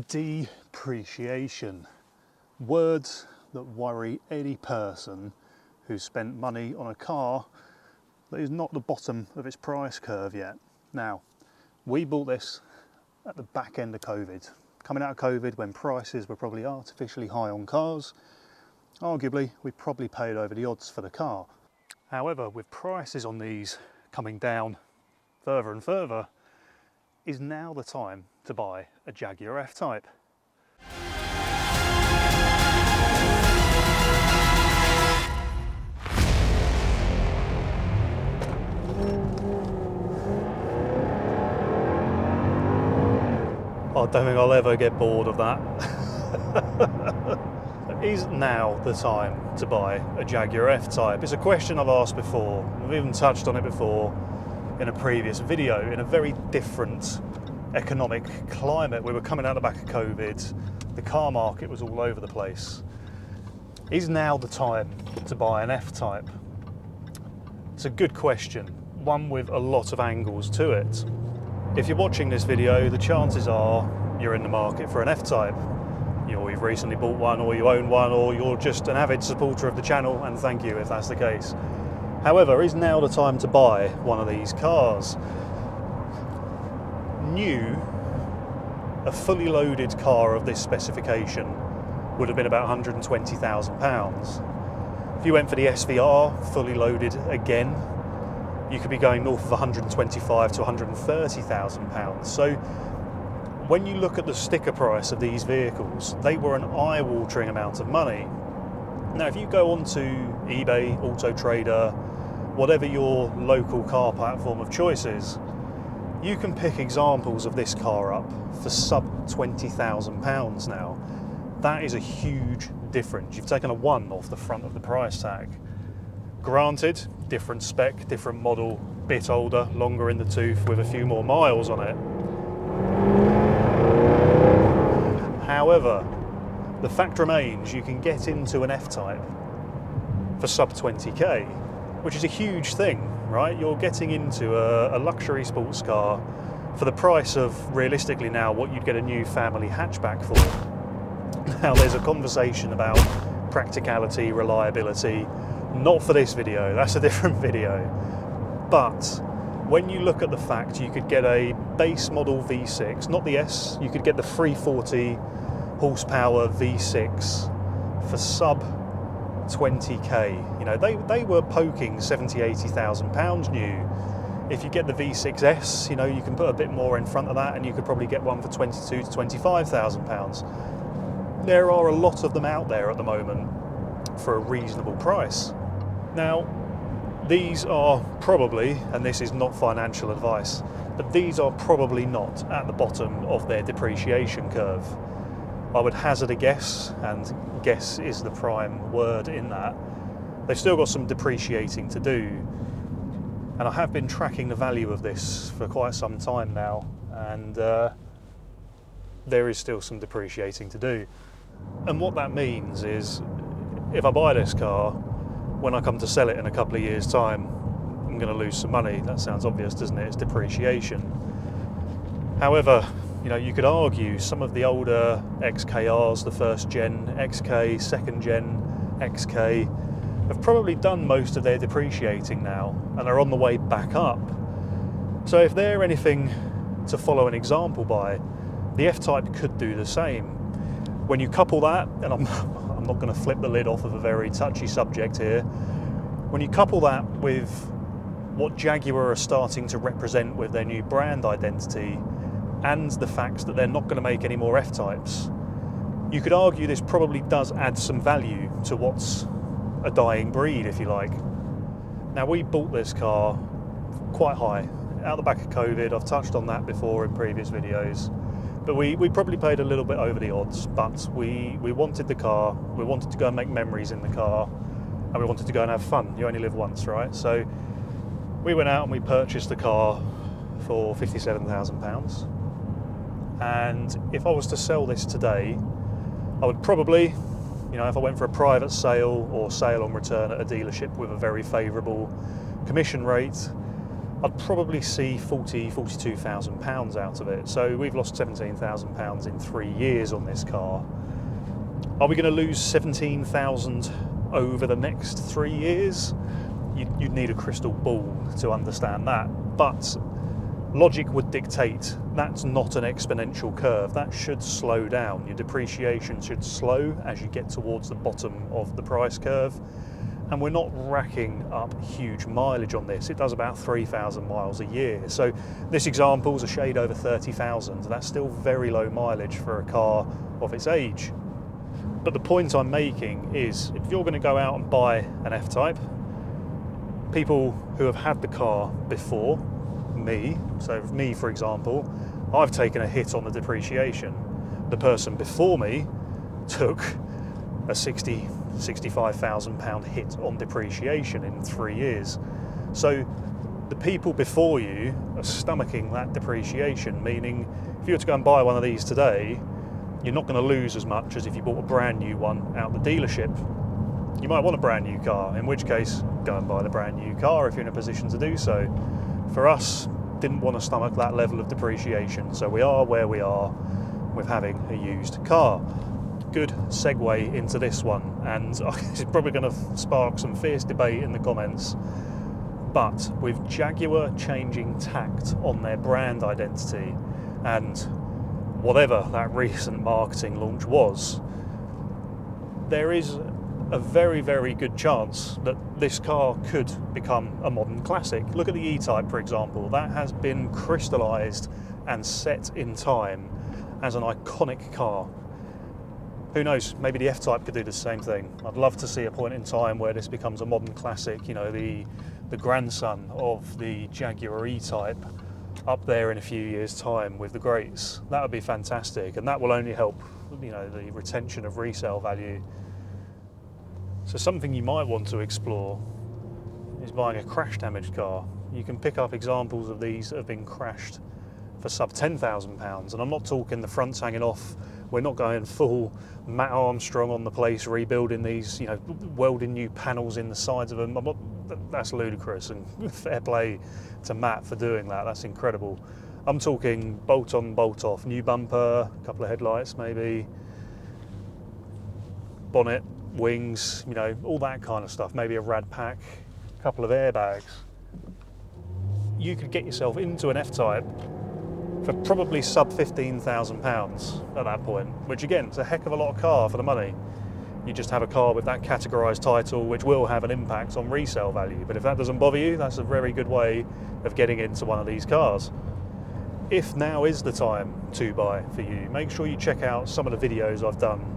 Depreciation. Words that worry any person who's spent money on a car that is not the bottom of its price curve yet. Now, we bought this at the back end of COVID. Coming out of COVID when prices were probably artificially high on cars, arguably we probably paid over the odds for the car. However, with prices on these coming down further and further, is now the time to buy a Jaguar F-Type. I don't think I'll ever get bored of that. Is now the time to buy a Jaguar F-Type? It's a question I've asked before. We've even touched on it before in a previous video in a very different economic climate. We were coming out the back of COVID. The car market was all over the place. Is now the time to buy an F-Type? It's a good question, one with a lot of angles to it. If you're watching this video, the chances are you're in the market for an F-Type. You've recently bought one, or you own one, or you're just an avid supporter of the channel, and thank you if that's the case. However, is now the time to buy one of these cars? New, a fully loaded car of this specification would have been about £120,000. If you went for the SVR, fully loaded again, you could be going north of £125,000 to £130,000. So when you look at the sticker price of these vehicles, they were an eye-watering amount of money. Now, if you go onto eBay, Auto Trader, whatever your local car platform of choice is, you can pick examples of this car up for sub £20,000 now. That is a huge difference. You've taken a 1 off the front of the price tag. Granted, different spec, different model, bit older, longer in the tooth with a few more miles on it. However, the fact remains you can get into an F-Type for sub 20k, which is a huge thing, right? You're getting into a luxury sports car for the price of, realistically now, what you'd get a new family hatchback for. Now, there's a conversation about practicality, reliability, not for this video, that's a different video. But when you look at the fact you could get a base model V6, not the S, you could get the 340 horsepower V6 for sub 20k. You know, they were poking 70, 80,000 pounds new. If you get the V6S, you know, you can put a bit more in front of that and you could probably get one for 22 to 25,000 pounds. There are a lot of them out there at the moment for a reasonable price. Now, these are probably, and this is not financial advice, but these are probably not at the bottom of their depreciation curve. I would hazard a guess, and guess is the prime word in that, they've still got some depreciating to do. And I have been tracking the value of this for quite some time now, and there is still some depreciating to do. And what that means is, if I buy this car, when I come to sell it in a couple of years' time, I'm going to lose some money. That sounds obvious, doesn't it? It's depreciation. However, you know, you could argue some of the older XKRs, the first gen XK, second gen XK, have probably done most of their depreciating now and are on the way back up. So if they're anything to follow an example by, the F-Type could do the same. When you couple that, and I'm not going to flip the lid off of a very touchy subject here, when you couple that with what Jaguar are starting to represent with their new brand identity and the fact that they're not going to make any more F-Types, you could argue this probably does add some value to what's a dying breed, if you like. Now, we bought this car quite high, out the back of COVID. I've touched on that before in previous videos. But we probably paid a little bit over the odds, but we wanted the car, we wanted to go and make memories in the car, and we wanted to go and have fun. You only live once, right? So we went out and we purchased the car for £57,000. And if I was to sell this today, I would probably, you know, if I went for a private sale or sale on return at a dealership with a very favourable commission rate, I'd probably see £42,000 out of it. So we've lost £17,000 in 3 years on this car. Are we going to lose 17,000 over the next 3 years? You'd need a crystal ball to understand that. But logic would dictate that's not an exponential curve. That should slow down. Your depreciation should slow as you get towards the bottom of the price curve. And we're not racking up huge mileage on this. It does about 3,000 miles a year. So this example is a shade over 30,000. That's still very low mileage for a car of its age. But the point I'm making is, if you're going to go out and buy an F-Type, people who have had the car before, me, so me for example, I've taken a hit on the depreciation. The person before me took a £65,000 hit on depreciation in 3 years. So the people before you are stomaching that depreciation, meaning if you were to go and buy one of these today, you're not going to lose as much as if you bought a brand new one out the dealership. You might want a brand new car, in which case go and buy the brand new car if you're in a position to do so. For us, didn't want to stomach that level of depreciation, so we are where we are with having a used car. Good segue into this one, and it's probably going to spark some fierce debate in the comments, but with Jaguar changing tact on their brand identity and whatever that recent marketing launch was, there is a very, very good chance that this car could become a modern classic. Look at the E-Type, for example. That has been crystallised and set in time as an iconic car. Who knows, maybe the F-Type could do the same thing. I'd love to see a point in time where this becomes a modern classic, you know, the grandson of the Jaguar E-Type up there in a few years' time with the greats. That would be fantastic, and that will only help, you know, the retention of resale value. So something you might want to explore is buying a crash damaged car. You can pick up examples of these that have been crashed for sub £10,000, and I'm not talking the fronts hanging off. We're not going full Matt Armstrong on the place, rebuilding these, you know, welding new panels in the sides of them. That's ludicrous, and fair play to Matt for doing that. That's incredible. I'm talking bolt on, bolt off, new bumper, a couple of headlights maybe, bonnet, wings, you know, all that kind of stuff. Maybe a rad pack, a couple of airbags. You could get yourself into an F-Type for probably sub £15,000 at that point, which again, is a heck of a lot of car for the money. You just have a car with that categorised title, which will have an impact on resale value. But if that doesn't bother you, that's a very good way of getting into one of these cars. If now is the time to buy for you, make sure you check out some of the videos I've done.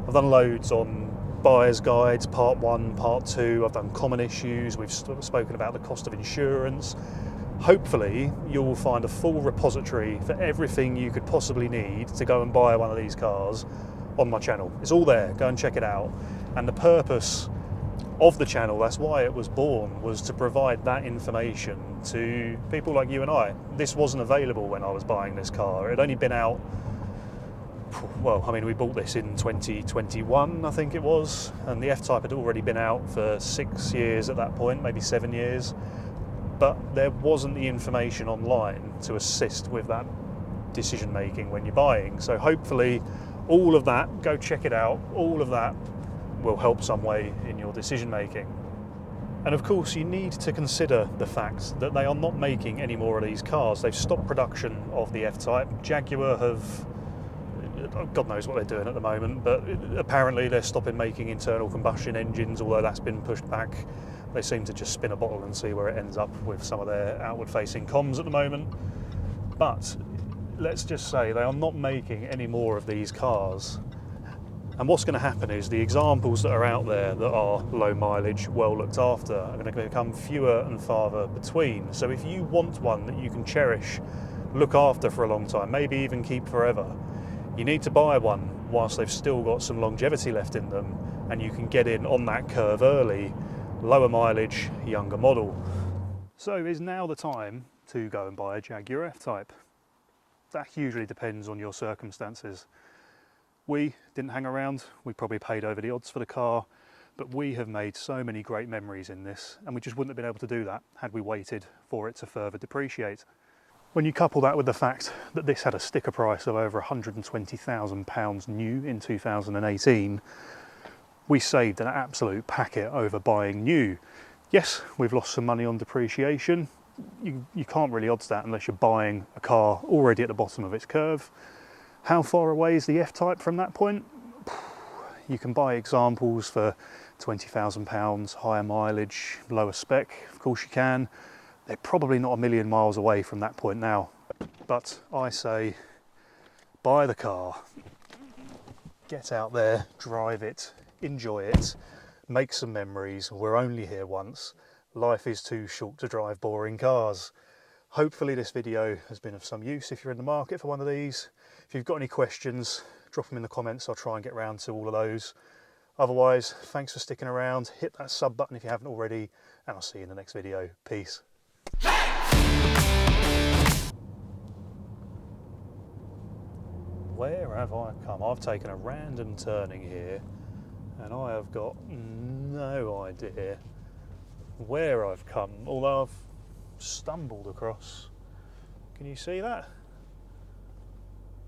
I've done loads on buyer's guides, part 1, part 2. I've done common issues. We've spoken about the cost of insurance. Hopefully you'll find a full repository for everything you could possibly need to go and buy one of these cars on my channel. It's all there, go and check it out. And the purpose of the channel, that's why it was born, was to provide that information to people like you and I. This wasn't available when I was buying this car. It had only been out, well, I mean, we bought this in 2021, I think it was, and the F-Type had already been out for 6 years at that point, maybe 7 years. But there wasn't the information online to assist with that decision making when you're buying. So hopefully all of that, go check it out, all of that will help some way in your decision making. And of course you need to consider the fact that they are not making any more of these cars. They've stopped production of the F-Type. Jaguar have, God knows what they're doing at the moment, but apparently they're stopping making internal combustion engines, although that's been pushed back. They seem to just spin a bottle and see where it ends up with some of their outward-facing comms at the moment. But let's just say they are not making any more of these cars. And what's going to happen is the examples that are out there that are low mileage, well looked after, are going to become fewer and farther between. So if you want one that you can cherish, look after for a long time, maybe even keep forever, you need to buy one whilst they've still got some longevity left in them, and you can get in on that curve early. Lower mileage, younger model. So is now the time to go and buy a Jaguar F-Type? That hugely depends on your circumstances. We didn't hang around, we probably paid over the odds for the car, but we have made so many great memories in this, and we just wouldn't have been able to do that had we waited for it to further depreciate. When you couple that with the fact that this had a sticker price of over £120,000 new in 2018, we saved an absolute packet over buying new. Yes, we've lost some money on depreciation. You can't really odds that unless you're buying a car already at the bottom of its curve. How far away is the F-Type from that point? You can buy examples for £20,000, higher mileage, lower spec, of course you can. They're probably not a million miles away from that point now. But I say, buy the car, get out there, drive it, enjoy it, make some memories. We're only here once. Life is too short to drive boring cars. Hopefully this video has been of some use if you're in the market for one of these. If you've got any questions, drop them in the comments. I'll try and get round to all of those. Otherwise, thanks for sticking around. Hit that sub button if you haven't already, and I'll see you in the next video. Peace. Where have I come? I've taken a random turning here, and I have got no idea where I've come, although I've stumbled across. Can you see that?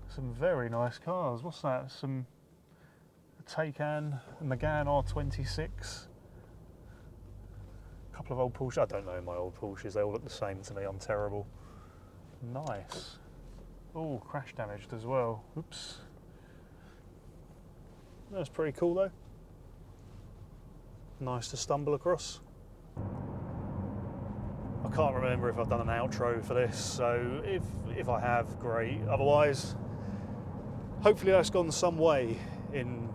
Some very nice cars. What's that? Some Taycan, Megane R26. A couple of old Porsches. I don't know my old Porsches. They all look the same to me. I'm terrible. Nice. Oh, crash damaged as well. Oops. That's pretty cool though. Nice to stumble across. I can't remember if I've done an outro for this, so if I have, great. Otherwise, hopefully that's gone some way in